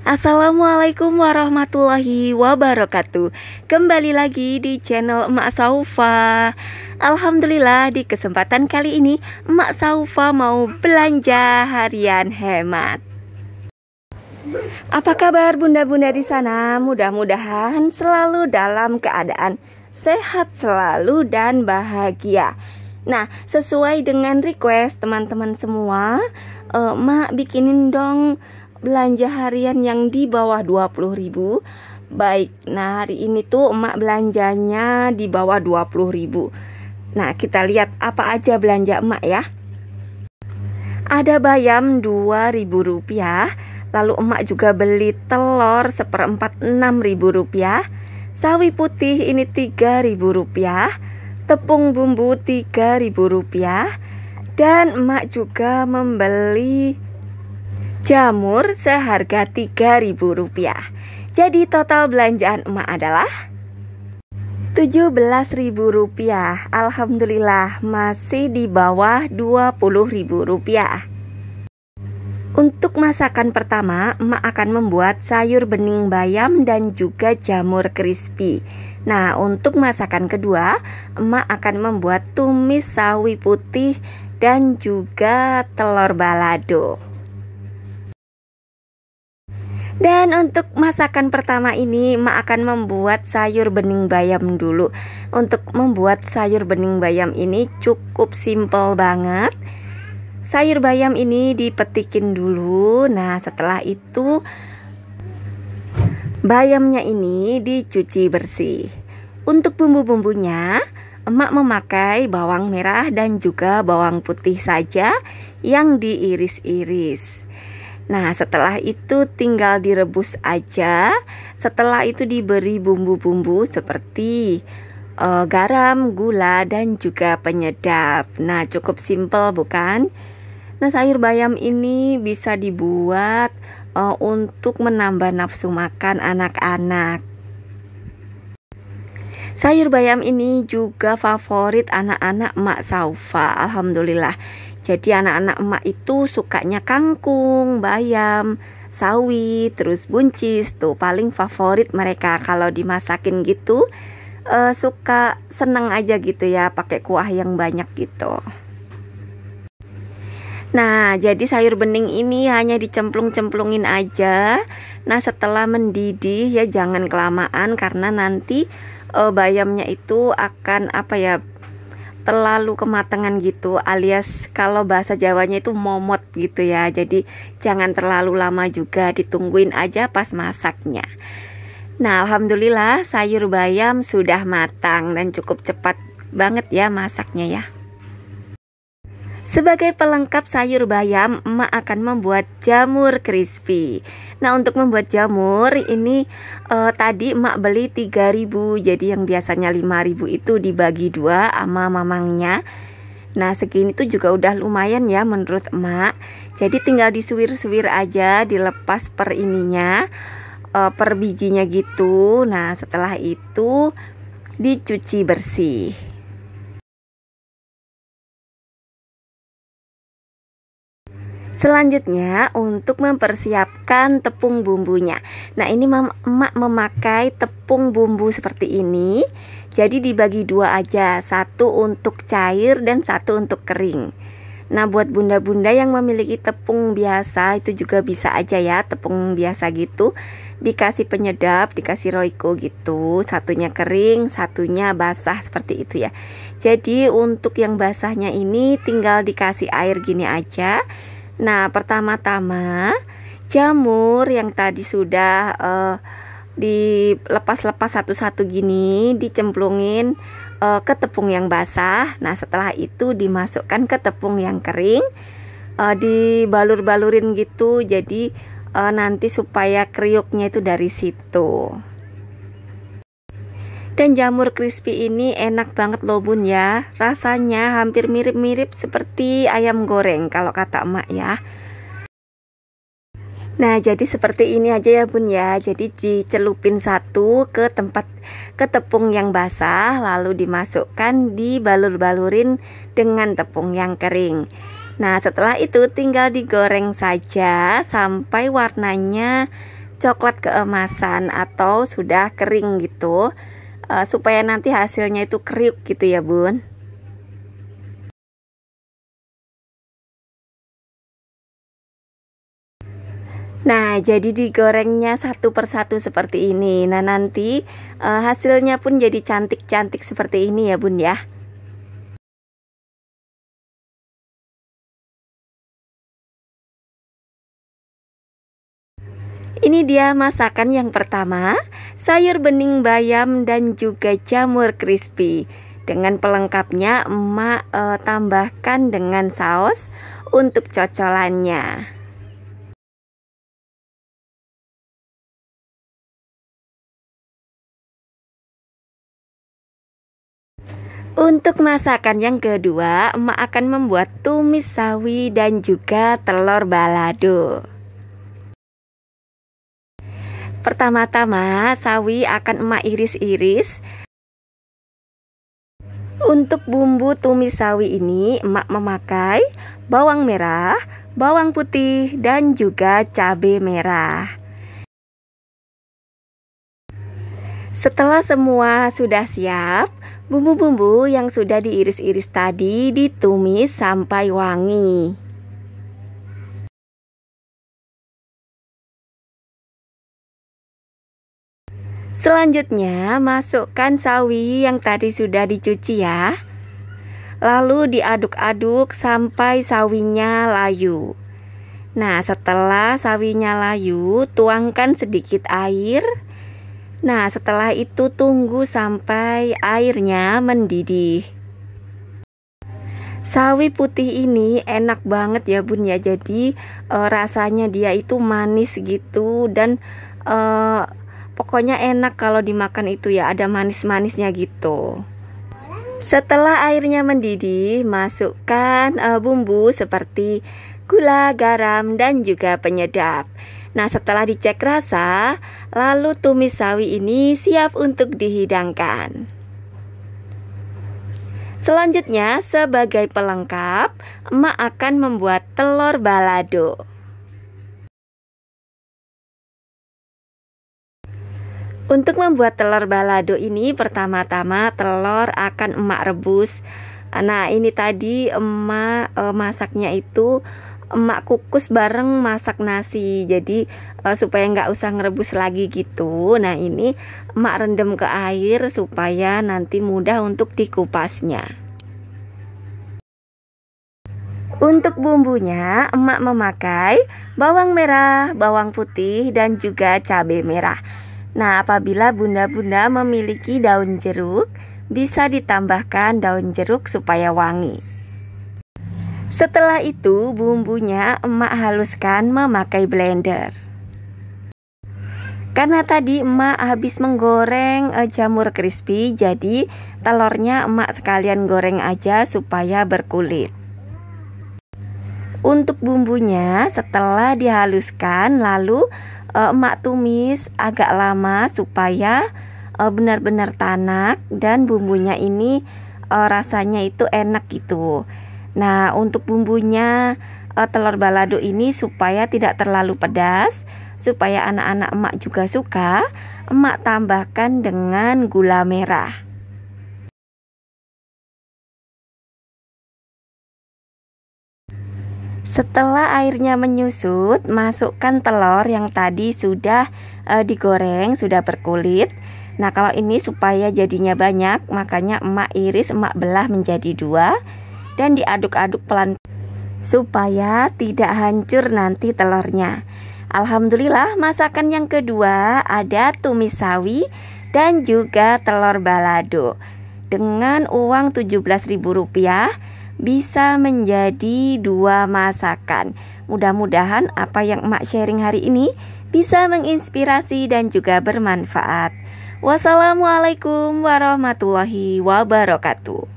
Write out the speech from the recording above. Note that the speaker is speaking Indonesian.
Assalamualaikum warahmatullahi wabarakatuh. Kembali lagi di channel Emak Saufa. Alhamdulillah, di kesempatan kali ini Emak Saufa mau belanja harian hemat. Apa kabar bunda-bunda di sana? Mudah-mudahan selalu dalam keadaan sehat selalu dan bahagia. Nah, sesuai dengan request teman-teman semua, Emak bikinin dong belanja harian yang di bawah 20.000. Baik, nah hari ini tuh emak belanjanya di bawah 20.000. Nah, kita lihat apa aja belanja emak ya. Ada bayam 2.000 rupiah. Lalu emak juga beli telur seperempat 6.000 rupiah. Sawi putih ini 3.000 rupiah. Tepung bumbu 3.000 rupiah. Dan emak juga membeli jamur seharga 3.000 rupiah. Jadi total belanjaan emak adalah 17.000 rupiah. Alhamdulillah masih di bawah 20.000 rupiah. Untuk masakan pertama, emak akan membuat sayur bening bayam dan juga jamur crispy. Nah, untuk masakan kedua, emak akan membuat tumis sawi putih dan juga telur balado. Dan untuk masakan pertama ini emak akan membuat sayur bening bayam dulu. Untuk membuat sayur bening bayam ini cukup simple banget. Sayur bayam ini dipetikin dulu. Nah, setelah itu bayamnya ini dicuci bersih. Untuk bumbu-bumbunya emak memakai bawang merah dan juga bawang putih saja yang diiris-iris. Nah, setelah itu tinggal direbus aja. Setelah itu diberi bumbu-bumbu seperti garam, gula, dan juga penyedap. Nah, cukup simple bukan? Nah, sayur bayam ini bisa dibuat untuk menambah nafsu makan anak-anak. Sayur bayam ini juga favorit anak-anak Emak Saufa. Alhamdulillah. Jadi anak-anak emak itu sukanya kangkung, bayam, sawi, terus buncis. Tuh paling favorit mereka kalau dimasakin gitu. Suka seneng aja gitu ya, pakai kuah yang banyak gitu. Nah, jadi sayur bening ini hanya dicemplung-cemplungin aja. Nah, setelah mendidih ya jangan kelamaan karena nanti bayamnya itu akan terlalu kematangan gitu, alias kalau bahasa Jawanya itu momot gitu ya. Jadi jangan terlalu lama juga, ditungguin aja pas masaknya. Nah, alhamdulillah sayur bayam sudah matang dan cukup cepat banget ya masaknya ya. Sebagai pelengkap sayur bayam, emak akan membuat jamur crispy. Nah, untuk membuat jamur ini tadi emak beli 3.000. Jadi yang biasanya 5.000 itu dibagi 2 sama mamangnya. Nah, segini tuh juga udah lumayan ya menurut emak. Jadi tinggal disuwir-suwir aja, dilepas per ininya, per bijinya gitu. Nah, setelah itu dicuci bersih. Selanjutnya untuk mempersiapkan tepung bumbunya. Nah, ini emak memakai tepung bumbu seperti ini. Jadi dibagi 2 aja, satu untuk cair dan satu untuk kering. Nah, buat bunda-bunda yang memiliki tepung biasa itu juga bisa aja ya, tepung biasa gitu. Dikasih penyedap, dikasih Royco gitu. Satunya kering, satunya basah seperti itu ya. Jadi untuk yang basahnya ini tinggal dikasih air gini aja. Nah, pertama-tama jamur yang tadi sudah dilepas-lepas satu-satu gini, dicemplungin ke tepung yang basah. Nah, setelah itu dimasukkan ke tepung yang kering, dibalur-balurin gitu. Jadi nanti supaya kriuknya itu dari situ. Dan jamur crispy ini enak banget loh bun ya. Rasanya hampir mirip-mirip seperti ayam goreng kalau kata emak ya. Nah, jadi seperti ini aja ya bun ya. Jadi dicelupin satu ke tepung yang basah, lalu dimasukkan, dibalur-balurin dengan tepung yang kering. Nah, setelah itu tinggal digoreng saja sampai warnanya coklat keemasan atau sudah kering gitu, supaya nanti hasilnya itu kriuk gitu ya bun. Nah, jadi digorengnya satu persatu seperti ini. Nah, nanti hasilnya pun jadi cantik-cantik seperti ini ya bun ya. Ini dia masakan yang pertama, sayur bening bayam dan juga jamur crispy. Dengan pelengkapnya emak tambahkan dengan saus untuk cocolannya. Untuk masakan yang kedua, emak akan membuat tumis sawi dan juga telur balado. Pertama-tama, sawi akan emak iris-iris. Untuk bumbu tumis sawi ini, emak memakai bawang merah, bawang putih, dan juga cabai merah. Setelah semua sudah siap, bumbu-bumbu yang sudah diiris-iris tadi ditumis sampai wangi. Selanjutnya, masukkan sawi yang tadi sudah dicuci ya. Lalu diaduk-aduk sampai sawinya layu. Nah, setelah sawinya layu, tuangkan sedikit air. Nah, setelah itu tunggu sampai airnya mendidih. Sawi putih ini enak banget ya bun ya. Jadi rasanya dia itu manis gitu dan pokoknya enak kalau dimakan itu ya, ada manis-manisnya gitu. Setelah airnya mendidih, masukkan bumbu seperti gula, garam, dan juga penyedap. Nah, setelah dicek rasa, lalu tumis sawi ini siap untuk dihidangkan. Selanjutnya, sebagai pelengkap, emak akan membuat telur balado. Untuk membuat telur balado ini, pertama-tama telur akan emak rebus. Nah, ini tadi emak masaknya itu emak kukus bareng masak nasi, jadi supaya nggak usah ngerebus lagi gitu. Nah, ini emak rendam ke air supaya nanti mudah untuk dikupasnya. Untuk bumbunya, emak memakai bawang merah, bawang putih, dan juga cabai merah. Nah, apabila bunda-bunda memiliki daun jeruk, bisa ditambahkan daun jeruk supaya wangi. Setelah itu bumbunya emak haluskan memakai blender. Karena tadi emak habis menggoreng jamur crispy, jadi telurnya emak sekalian goreng aja supaya berkulit. Untuk bumbunya setelah dihaluskan lalu emak tumis agak lama supaya benar-benar tanak dan bumbunya ini rasanya itu enak gitu. Nah, untuk bumbunya telur balado ini supaya tidak terlalu pedas, supaya anak-anak emak juga suka, emak tambahkan dengan gula merah. Setelah airnya menyusut, masukkan telur yang tadi sudah digoreng, sudah berkulit. Nah, kalau ini supaya jadinya banyak, makanya emak iris, emak belah menjadi 2. Dan diaduk-aduk pelan supaya tidak hancur nanti telurnya. Alhamdulillah, masakan yang kedua ada tumis sawi dan juga telur balado. Dengan uang Rp17.000 bisa menjadi 2 masakan. Mudah-mudahan apa yang emak sharing hari ini bisa menginspirasi dan juga bermanfaat. Wassalamualaikum warahmatullahi wabarakatuh.